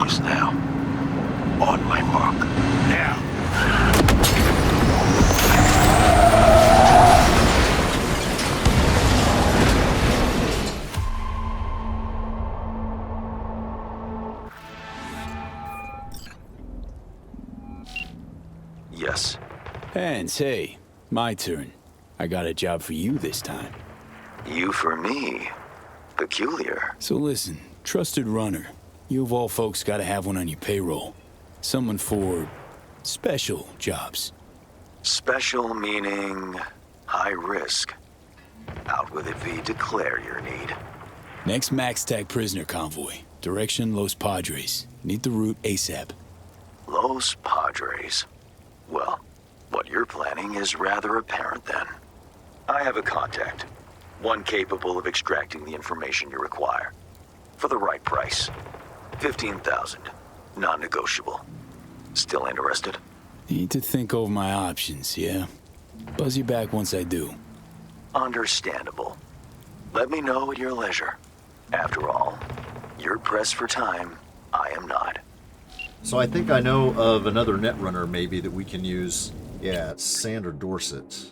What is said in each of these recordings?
focus now. On my mark. Now. Yes. Hans, hey. My turn. I got a job for you this time. You for me. Peculiar. So listen, trusted runner. You of all folks gotta have one on your payroll. Someone for special jobs. Special meaning high risk. Out with it, V. Declare your need. Next MaxTac prisoner convoy. Direction Los Padres. Need the route ASAP. Los Padres. Well, what you're planning is rather apparent then. I have a contact. One capable of extracting the information you require. For the right price. 15,000. Non-negotiable. Still interested? Need to think over my options, yeah? Buzz you back once I do. Understandable. Let me know at your leisure. After all, you're pressed for time. I am not. So I think I know of another netrunner maybe that we can use. Yeah, it's Sandra Dorset.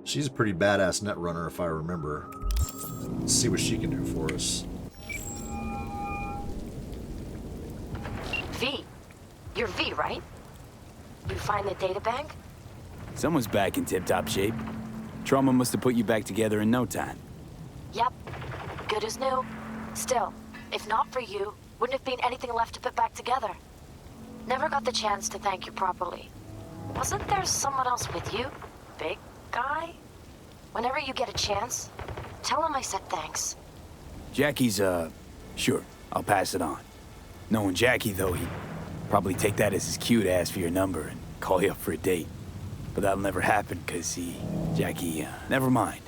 She's a pretty badass netrunner if I remember. Let's see what she can do for us. V. You're V, right? You find the databank? Someone's back in tip-top shape. Trauma must have put you back together in no time. Yep. Good as new. Still, if not for you, wouldn't have been anything left to put back together. Never got the chance to thank you properly. Wasn't there someone else with you? Big guy? Whenever you get a chance, tell him I said thanks. Jackie's, sure, I'll pass it on. Knowing Jackie, though, he'd probably take that as his cue to ask for your number and call you up for a date. But that'll never happen, Jackie, never mind.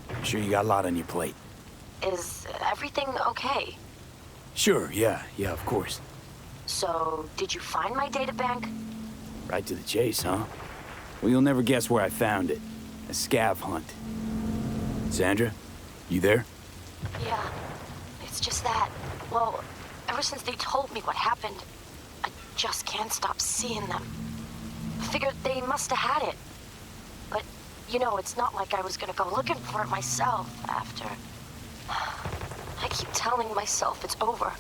I'm sure you got a lot on your plate. Is everything okay? Sure, yeah, of course. So, did you find my databank? Right to the chase, huh? Well, you'll never guess where I found it. A scav hunt. Sandra, you there? Yeah, it's just that. Well, ever since they told me what happened, I just can't stop seeing them. I figured they must have had it. But, you know, it's not like I was gonna go looking for it myself after. I keep telling myself it's over.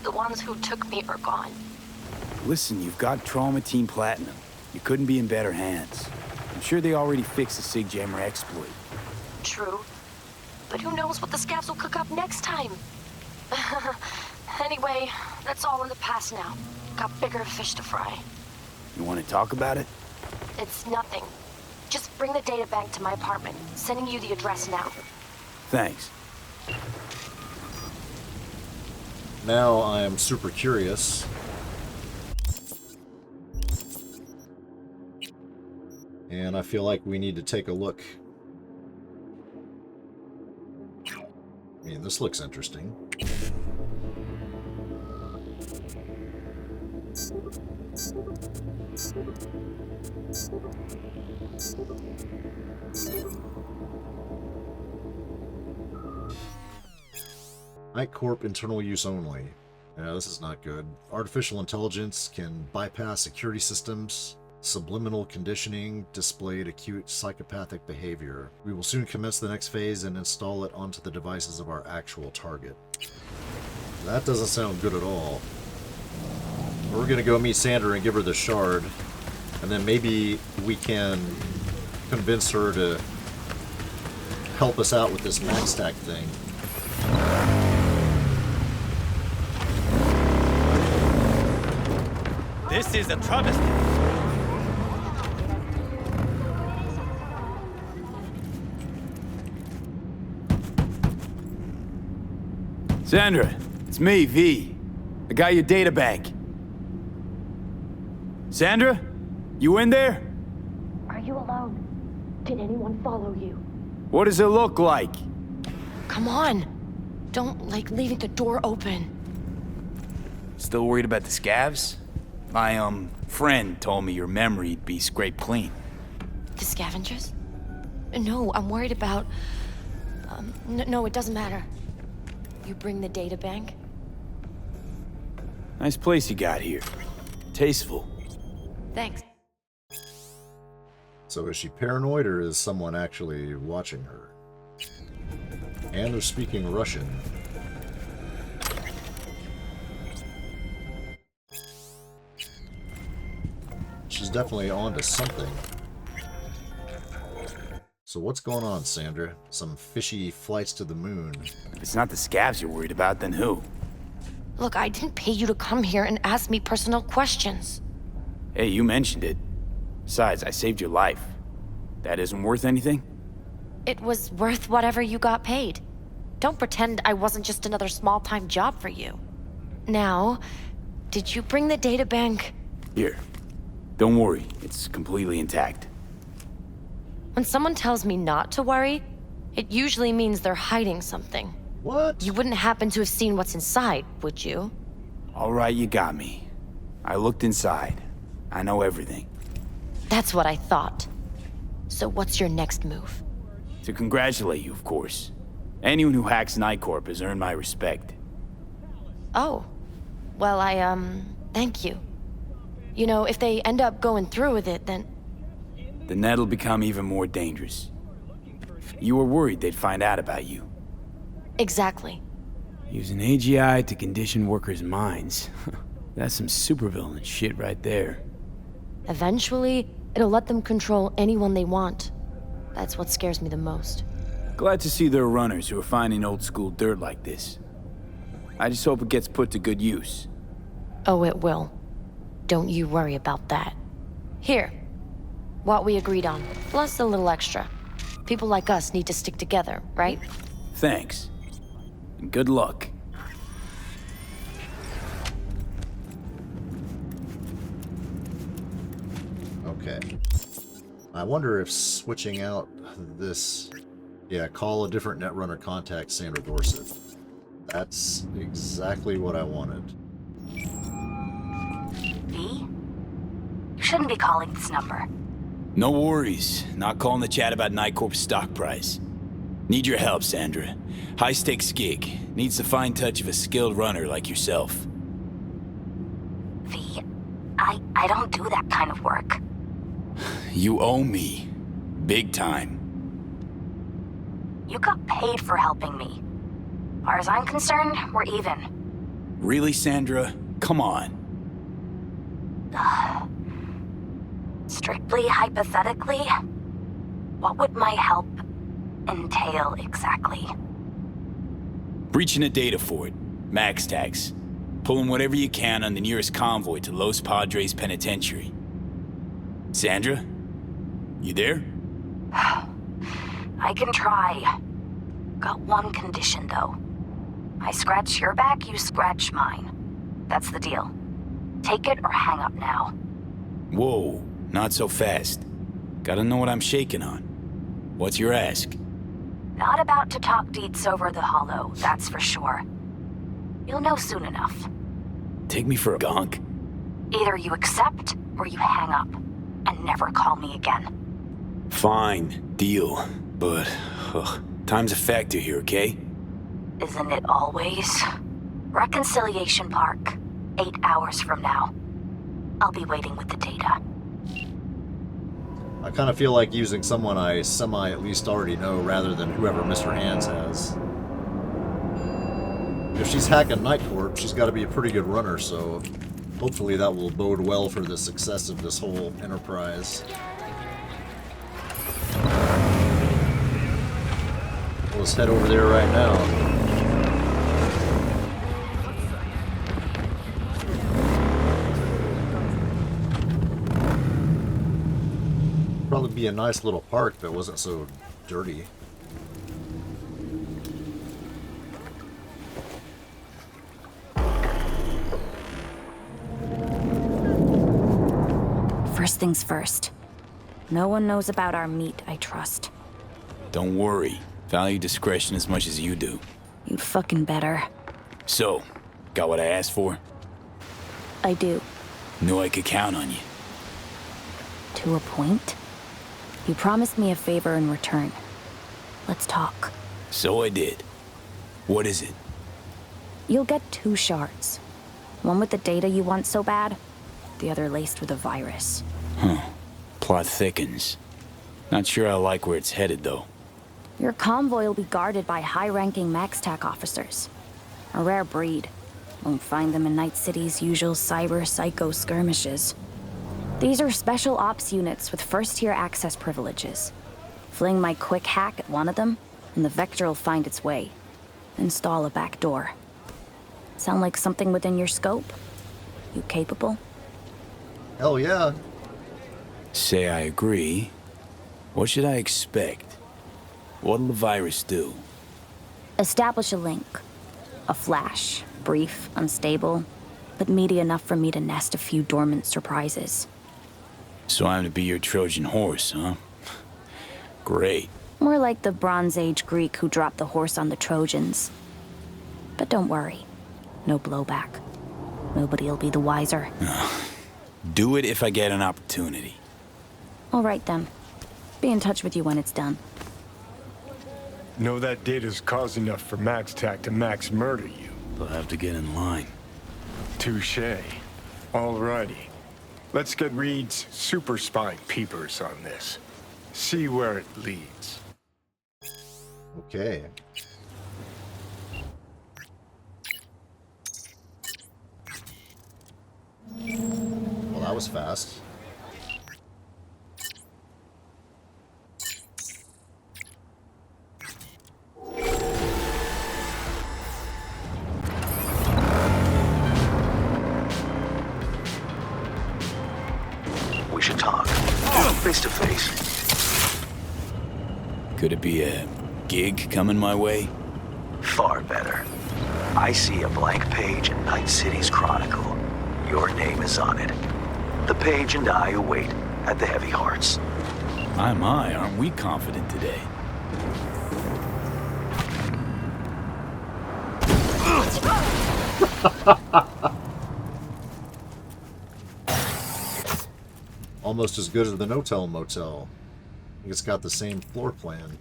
The ones who took me are gone. Listen, you've got Trauma Team Platinum. You couldn't be in better hands. I'm sure they already fixed the Sig Jammer exploit. True. But who knows what the scavs will cook up next time? Anyway, that's all in the past now. Got bigger fish to fry. You want to talk about it? It's nothing. Just bring the databank to my apartment. Sending you the address now. Thanks. Now I am super curious. And I feel like we need to take a look. I mean, this looks interesting. Night Corp internal use only. Yeah, this is not good. Artificial intelligence can bypass security systems. Subliminal conditioning displayed acute psychopathic behavior. We will soon commence the next phase and install it onto the devices of our actual target. That doesn't sound good at all. We're gonna go meet Sandra and give her the shard, and then maybe we can convince her to help us out with this MaxTac thing. This is a travesty. Sandra, it's me, V. I got your databank. Sandra? You in there? Are you alone? Did anyone follow you? What does it look like? Come on. Don't like leaving the door open. Still worried about the scavs? My, friend told me your memory'd be scraped clean. The scavengers? No, I'm worried about... No, it doesn't matter. You bring the databank? Nice place you got here. Tasteful. Thanks. So is she paranoid or is someone actually watching her? And they're speaking Russian. She's definitely onto something. So what's going on, Sandra? Some fishy flights to the moon. If it's not the scabs you're worried about, then who? Look, I didn't pay you to come here and ask me personal questions. Hey, you mentioned it. Besides, I saved your life. That isn't worth anything? It was worth whatever you got paid. Don't pretend I wasn't just another small-time job for you. Now, did you bring the databank? Here. Don't worry, it's completely intact. When someone tells me not to worry, it usually means they're hiding something. What? You wouldn't happen to have seen what's inside, would you? All right, you got me. I looked inside. I know everything. That's what I thought. So what's your next move? To congratulate you, of course. Anyone who hacks Nightcorp has earned my respect. Oh. Well, thank you. You know, if they end up going through with it, then... Then that'll become even more dangerous. You were worried they'd find out about you. Exactly. Using AGI to condition workers' minds. That's some supervillain shit right there. Eventually, it'll let them control anyone they want. That's what scares me the most. Glad to see there are runners who are finding old-school dirt like this. I just hope it gets put to good use. Oh, it will. Don't you worry about that. Here. What we agreed on, plus a little extra. People like us need to stick together, right? Thanks. And good luck. Okay. I wonder if switching out this... Yeah, call a different Netrunner contact Sandra Dorset. That's exactly what I wanted. V? You shouldn't be calling this number. No worries. Not calling the chat about Nightcorp's stock price. Need your help, Sandra. High-stakes gig. Needs the fine touch of a skilled runner like yourself. V, I don't do that kind of work. You owe me. Big time. You got paid for helping me. Far as I'm concerned, we're even. Really, Sandra? Come on. Strictly hypothetically, what would my help entail exactly? Breaching a data fort. Max tax. Pulling whatever you can on the nearest convoy to Los Padres Penitentiary. Sandra? You there? I can try. Got one condition, though. I scratch your back, you scratch mine. That's the deal. Take it or hang up now. Whoa, not so fast. Gotta know what I'm shaking on. What's your ask? Not about to talk deets over the hollow, that's for sure. You'll know soon enough. Take me for a gonk? Either you accept or you hang up and never call me again. Fine, deal. But, time's a factor here, okay? Isn't it always? Reconciliation Park, 8 hours from now. I'll be waiting with the data. I kind of feel like using someone I at least already know rather than whoever Mr. Hands has. If she's hacking Nightcorp, she's got to be a pretty good runner, so hopefully that will bode well for the success of this whole enterprise. Let's head over there right now. Probably be a nice little park if it wasn't so dirty. First things first. No one knows about our meet, I trust. Don't worry. Value discretion as much as you do. You'd fucking better. So, got what I asked for? I do. Knew I could count on you. To a point. You promised me a favor in return. Let's talk. So I did. What is it? You'll get 2 shards. One with the data you want so bad, the other laced with a virus. Plot thickens. Not sure I like where it's headed, though. Your convoy will be guarded by high-ranking MaxTac officers. A rare breed. Won't find them in Night City's usual cyber-psycho skirmishes. These are special ops units with first-tier access privileges. Fling my quick hack at one of them, and the Vector will find its way. Install a back door. Sound like something within your scope? You capable? Hell yeah. Say I agree. What should I expect? What'll the virus do? Establish a link. A flash. Brief, unstable, but meaty enough for me to nest a few dormant surprises. So I'm to be your Trojan horse, huh? Great. More like the Bronze Age Greek who dropped the horse on the Trojans. But don't worry. No blowback. Nobody'll be the wiser. Do it if I get an opportunity. All right then. Be in touch with you when it's done. Know that data's cause enough for MaxTac to max murder you. They'll have to get in line. Touché. Alrighty. Let's get Reed's super spine peepers on this. See where it leads. Okay. Well, that was fast. We should talk. Face to face. Could it be a gig coming my way? Far better. I see a blank page in Night City's Chronicle. Your name is on it. The page and I await at the Heavy Hearts. My, aren't we confident today? Almost as good as the No-Tell Motel. I think it's got the same floor plan.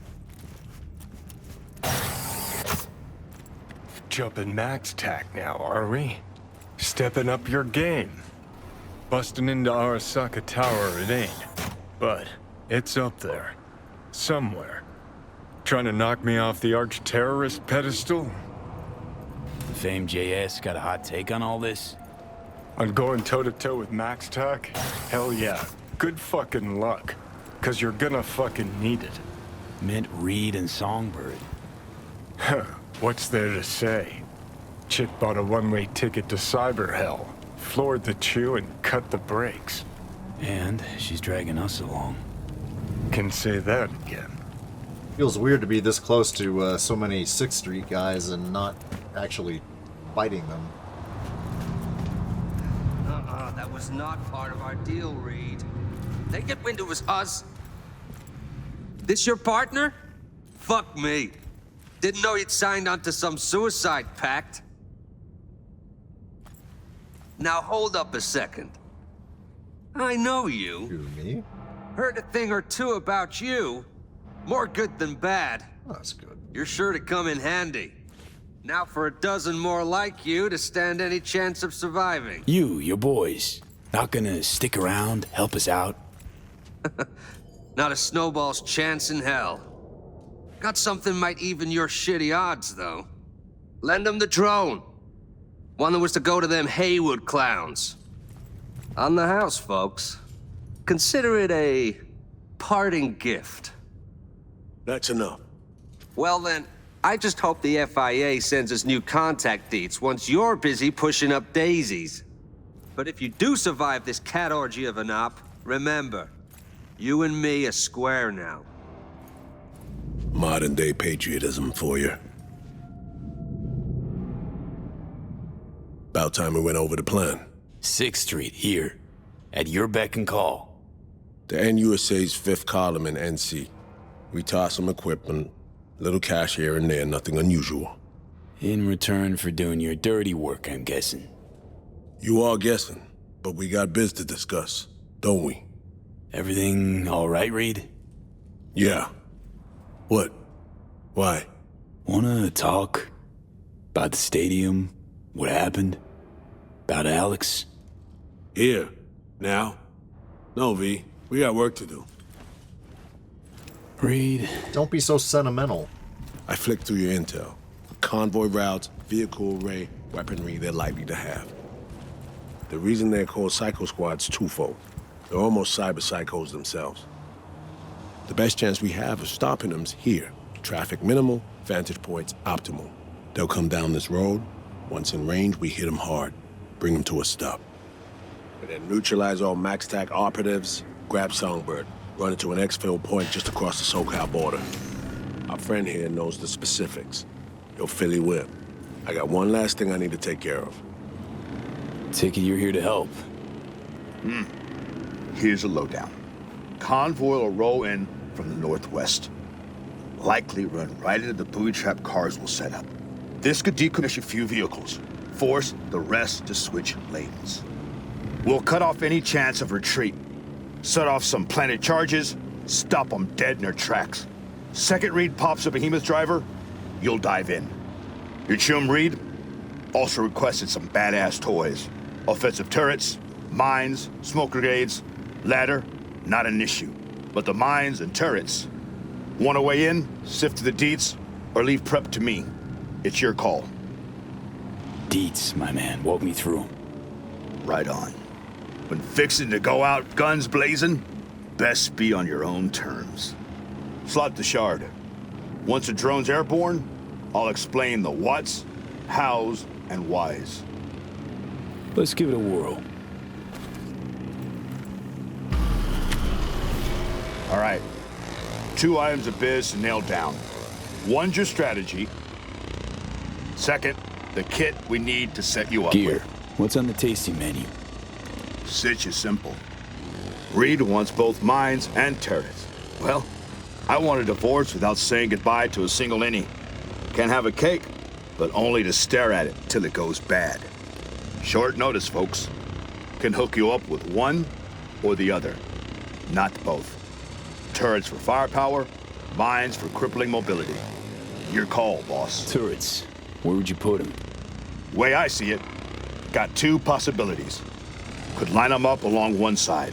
Jumping MaxTac now, are we? Stepping up your game. Busting into Arasaka Tower it ain't. But it's up there. Somewhere. Trying to knock me off the arch-terrorist pedestal? The famed JS got a hot take on all this? On going toe-to-toe with MaxTac? Hell yeah. Good fucking luck. 'Cause you're gonna fucking need it. Meant Reed and Songbird. What's there to say? Chick bought a one-way ticket to cyber hell, floored the chew and cut the brakes. And she's dragging us along. Can say that again. Feels weird to be this close to so many 6th Street guys and not actually fighting them. That was not part of our deal, Reed. They get wind it was us. This your partner? Fuck me. Didn't know you'd signed onto some suicide pact. Now hold up a second. I know you. Who, me? Heard a thing or two about you. More good than bad. Oh, that's good. You're sure to come in handy. Now for a dozen more like you to stand any chance of surviving. You, your boys, not gonna stick around, help us out? Not a snowball's chance in hell. Got something might even your shitty odds, though. Lend them the drone. One that was to go to them Haywood clowns. On the house, folks. Consider it a parting gift. That's enough. Well then, I just hope the FIA sends us new contact deets once you're busy pushing up daisies. But if you do survive this cat orgy of an op, remember, you and me are square now. Modern day patriotism for you. About time we went over the plan. 6th Street, here. At your beck and call. The NUSA's 5th column in NC. We toss some equipment, little cash here and there, nothing unusual. In return for doing your dirty work, I'm guessing. You are guessing, but we got biz to discuss, don't we? Everything all right, Reed? Yeah. What? Why? Wanna talk? About the stadium? What happened? About Alex? Here. Now? No, V. We got work to do. Reed. Don't be so sentimental. I flicked through your intel. Convoy routes, vehicle array, weaponry they're likely to have. The reason they're called Psycho Squad's twofold. They're almost cyber psychos themselves. The best chance we have of stopping them's here. Traffic minimal, vantage points optimal. They'll come down this road. Once in range, we hit them hard. Bring them to a stop. And then neutralize all MaxTac operatives, grab Songbird, run it to an exfil point just across the SoCal border. Our friend here knows the specifics. He'll fill you in. I got one last thing I need to take care of. Take it you're here to help. Here's a lowdown. Convoy will roll in from the northwest. Likely run right into the booby trap cars we'll set up. This could decommission a few vehicles. Force the rest to switch lanes. We'll cut off any chance of retreat. Set off some planted charges, stop them dead in their tracks. Second Reed pops a behemoth driver, you'll dive in. Your chum Reed also requested some badass toys. Offensive turrets, mines, smoke grenades, ladder, not an issue. But the mines and turrets. Want a way in, sift to the deets, or leave prep to me. It's your call. Deets, my man. Walk me through 'em. Right on. When fixing to go out guns blazing, best be on your own terms. Slot the shard. Once the drone's airborne, I'll explain the whats, hows, and whys. Let's give it a whirl. All right. 2 items of biz to nail down. One's your strategy. Second, the kit we need to set you up Gear. with. What's on the tasting menu? Sitch is simple. Reed wants both mines and turrets. Well, I want a divorce without saying goodbye to a single innie. Can have a cake, but only to stare at it till it goes bad. Short notice, folks. Can hook you up with one or the other, not both. Turrets for firepower, mines for crippling mobility. Your call, boss. Turrets. Where would you put them? Way I see it, got 2 possibilities. Could line them up along one side.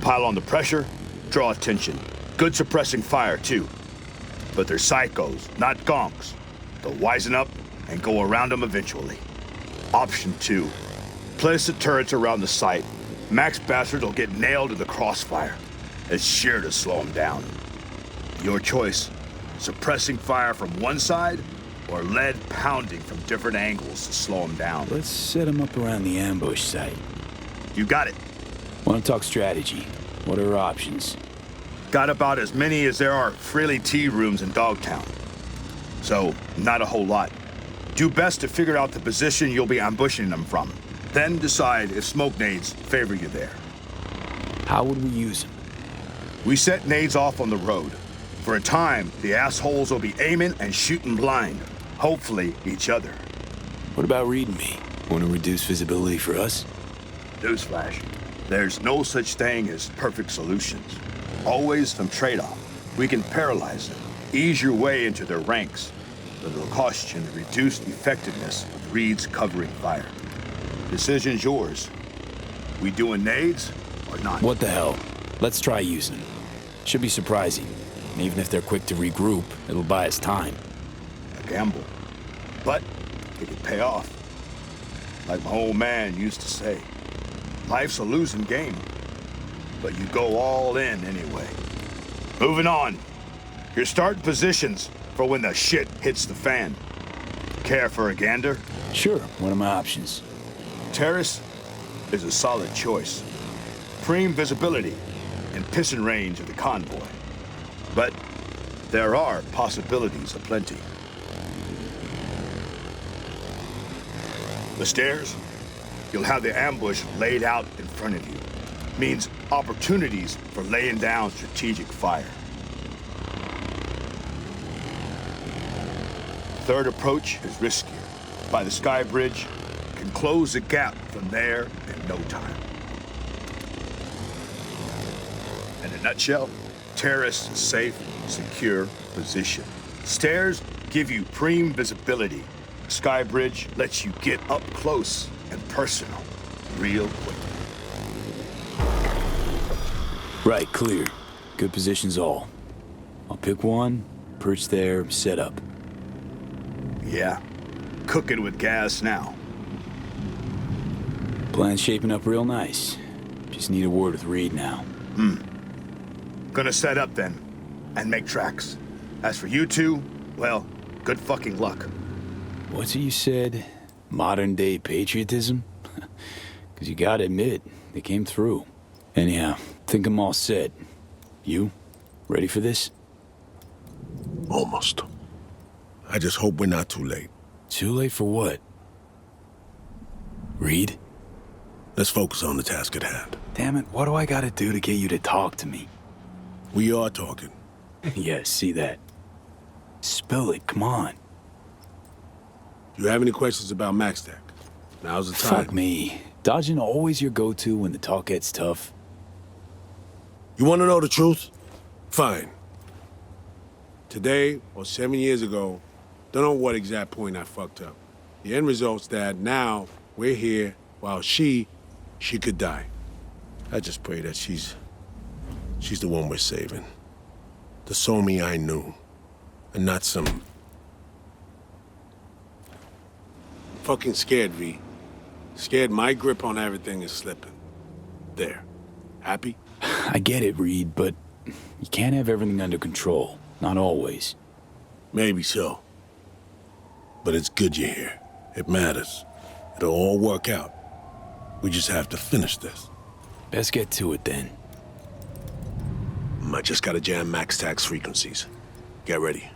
Pile on the pressure, draw attention. Good suppressing fire, too. But they're psychos, not gonks. They'll wisen up and go around them eventually. Option 2. Place the turrets around the site. Max Bastard will get nailed to the crossfire. It's sure to slow him down. Your choice. Suppressing fire from one side, or lead pounding from different angles to slow him down. Let's set them up around the ambush site. You got it. Want to talk strategy? What are our options? Got about as many as there are Freely tea rooms in Dogtown. So, not a whole lot. Do best to figure out the position you'll be ambushing them from. Then decide if smoke nades favor you there. How would we use them? We set nades off on the road. For a time, the assholes will be aiming and shooting blind. Hopefully, each other. What about Reed and me? Want to reduce visibility for us? Newsflash. There's no such thing as perfect solutions. Always some trade-off. We can paralyze them, ease your way into their ranks, but it'll cost you the reduced effectiveness of Reed's covering fire. Decision's yours. We doing nades or not? What the hell? Let's try using them. Should be surprising. And even if they're quick to regroup, it'll buy us time. A gamble. But it could pay off. Like my old man used to say, life's a losing game, but you go all in anyway. Moving on. Your starting positions for when the shit hits the fan. Care for a gander? Sure, what are my options? Terrace is a solid choice. Prime visibility and piston range of the convoy. But there are possibilities aplenty. The stairs, you'll have the ambush laid out in front of you. Means opportunities for laying down strategic fire. Third approach is riskier. By the sky bridge, can close the gap from there in no time. In a nutshell, terrace is safe, secure position. Stairs give you prime visibility. Sky bridge lets you get up close and personal real quick. Right, clear. Good positions all. I'll pick one, perch there, set up. Yeah, cooking with gas now. Plan's shaping up real nice. Just need a word with Reed now. Gonna set up then, and make tracks. As for you two, well, good fucking luck. What's it you said? Modern day patriotism? Because you gotta admit, they came through. Anyhow, think I'm all set. You? Ready for this? Almost. I just hope we're not too late. Too late for what? Reed? Let's focus on the task at hand. Damn it, what do I gotta do to get you to talk to me? We are talking. Yeah, see that. Spill it, come on. You have any questions about MaxTech? Now's the time. Fuck me. Dodging always your go-to when the talk gets tough. You want to know the truth? Fine. Today, or 7 years ago, don't know what exact point I fucked up. The end result's that now we're here while she could die. I just pray that she's the one we're saving. The Somi I knew, and not some fucking scared, V. Scared my grip on everything is slipping. There. Happy? I get it, Reed, but you can't have everything under control. Not always. Maybe so. But it's good you're here. It matters. It'll all work out. We just have to finish this. Best get to it then. I just gotta jam MaxTech's frequencies. Get ready.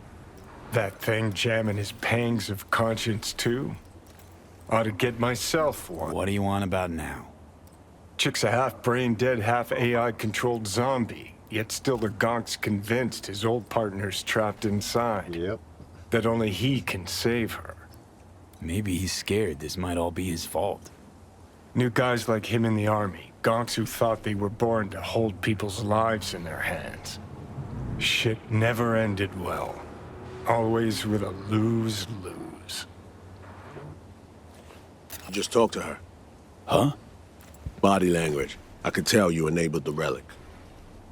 That thing jamming his pangs of conscience, too? Ought to get myself one. What do you want about now? Chick's a half brain-dead, half AI-controlled zombie, yet still the Gonk's convinced his old partner's trapped inside. Yep. That only he can save her. Maybe he's scared this might all be his fault. New guys like him in the army, Gonks who thought they were born to hold people's lives in their hands. Shit never ended well. Always with a lose-lose. You just talk to her. Huh? Body language. I could tell you enabled the relic.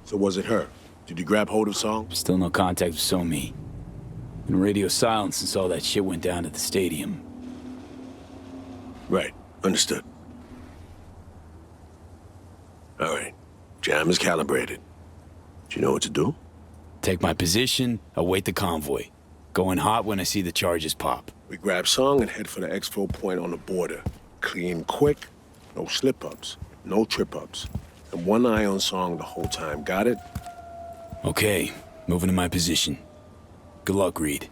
So was it her? Did you grab hold of Song? Still no contact with Somi. Been radio silence since all that shit went down at the stadium. Right. Understood. All right. Jam is calibrated. Do you know what to do? Take my position, await the convoy. Going hot when I see the charges pop. We grab Song and head for the exfil point on the border. Clean quick, no slip-ups, no trip-ups. And one eye on Song the whole time, got it? Okay, moving to my position. Good luck, Reed.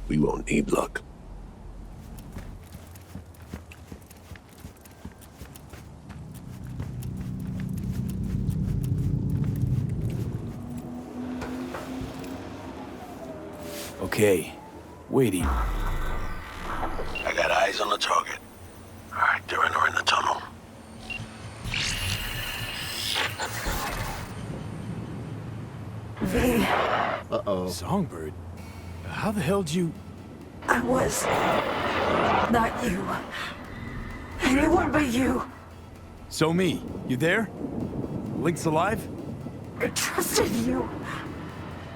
We won't need luck. Okay, waiting. I got eyes on the target. All right, they're entering the tunnel. V, Uh-oh. Songbird? How the hell did you... I was not you. Anyone but you. Somi, you there? Link's alive? I trusted you,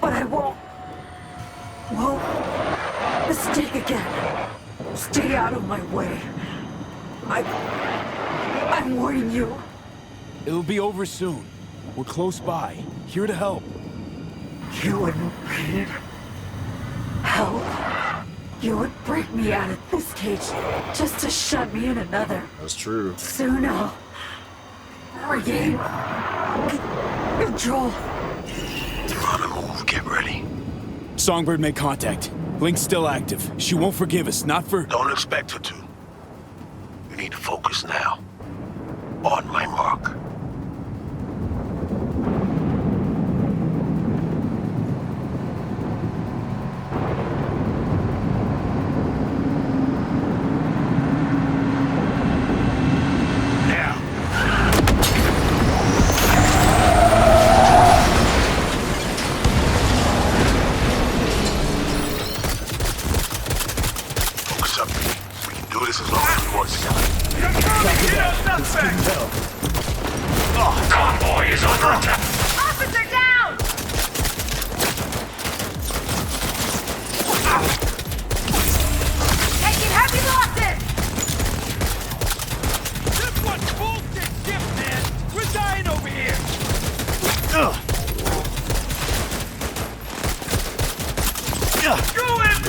but I won't mistake again. Stay out of my way. I'm warning you. It'll be over soon. We're close by. Here to help. You wouldn't need help. You would break me out of this cage just to shut me in another. That's true. Soon I'll regain control. They're on the move. Get ready. Songbird made contact. Link's still active. She won't forgive us, not for... Don't expect her to. You need to focus now. On my mark. Focus up. We can do this as long as we work together. suspect! Convoy is under attack. Officer down! Taking heavy losses! This one's bullshit ship, man. We're dying over here. Go in,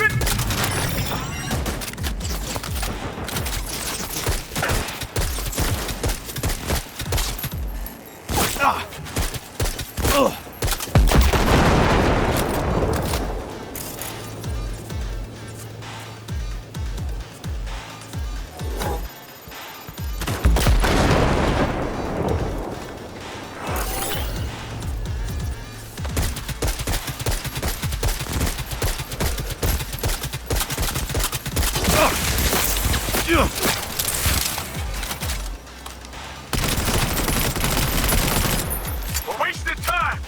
We're wasting time.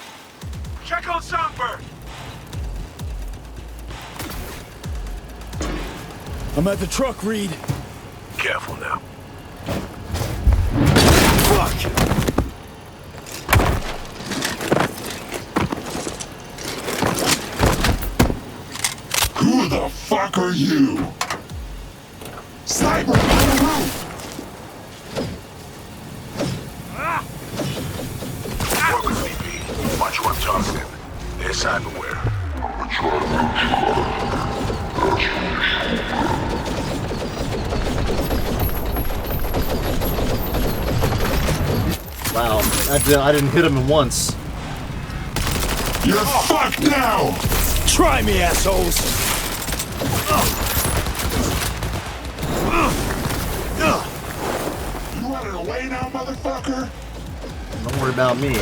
Check on Songbird. I'm at the truck, Reed. Careful now. Fuck! Who the fuck are you? Sniper on the roof! Work with me, B. Watch who I'm targeting. There's cyberware. Wow, I didn't hit him once. You're fucked now! Try me, assholes! You running away now, motherfucker? Don't worry about me.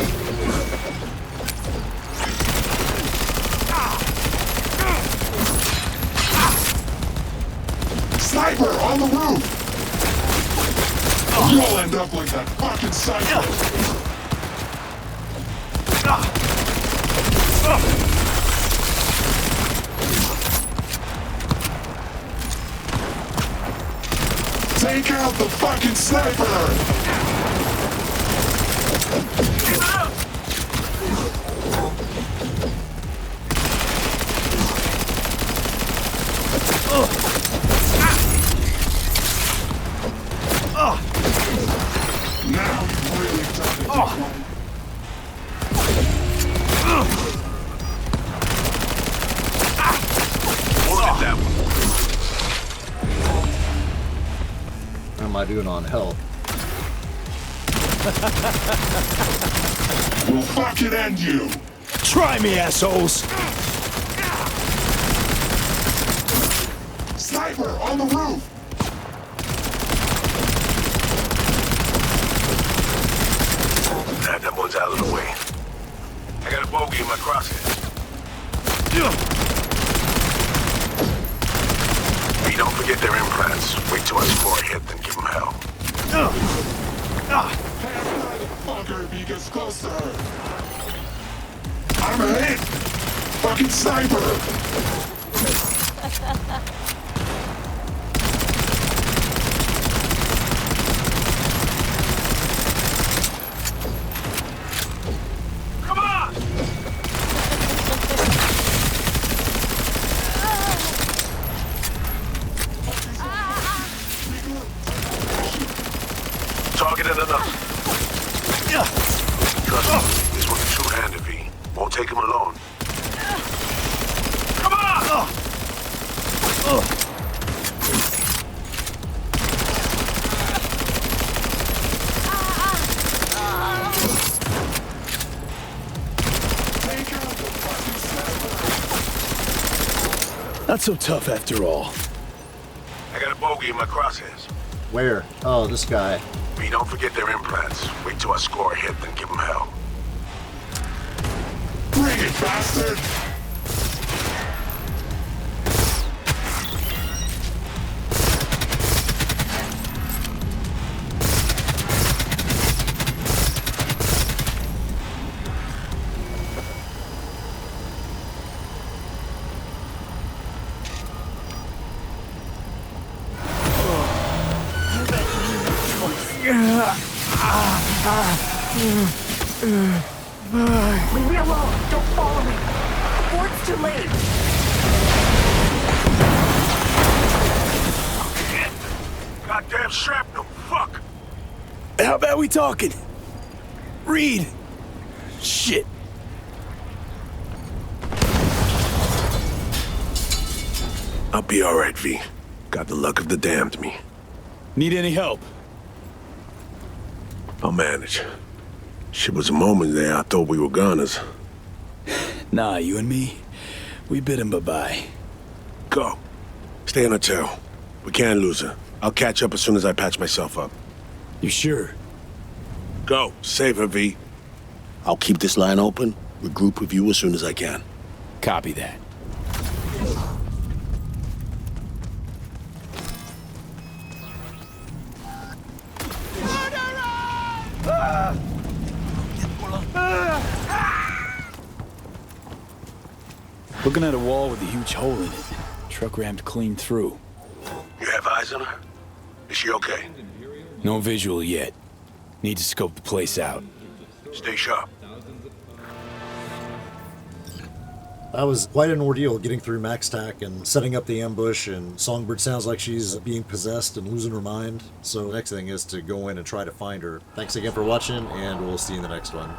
Sniper on the roof! You'll end up like that fucking psycho! Take out the fucking sniper! Keep it up! Now you've really done it. Look at that one. What am I doing on health? We'll fucking end you! Try me, assholes! Sniper on the roof! That one's out of the way. I got a bogey in my crosshairs. B, don't forget their implants. Wait till I score a hit, then give them hell. Fucker, he gets close to her. I'm a hit! Fucking sniper! Come on! Targeted enough. Trust me, this one's two-handed, V. Won't take him alone. Come on! Not so tough after all. I got a bogey in my crosshairs. Where? Oh, this guy. B, don't forget their implants. Wait till I score a hit, then give them hell. Bring it, bastard! Leave me alone. Don't follow me. The board's too late. Goddamn shrapnel. Fuck. How about we talking? Reed. Shit. I'll be all right, V. Got the luck of the damned me. Need any help? I'll manage. Shit was a moment there I thought we were goners. Nah, you and me, we bid him bye-bye. Go. Stay on her tail. We can't lose her. I'll catch up as soon as I patch myself up. You sure? Go. Save her, V. I'll keep this line open. Regroup with you as soon as I can. Copy that. Looking at a wall with a huge hole in it. Truck rammed clean through. You have eyes on her? Is she okay? No visual yet. Need to scope the place out. Stay sharp. That was quite an ordeal getting through MaxTac and setting up the ambush, and Songbird sounds like she's being possessed and losing her mind. So the next thing is to go in and try to find her. Thanks again for watching, and we'll see you in the next one.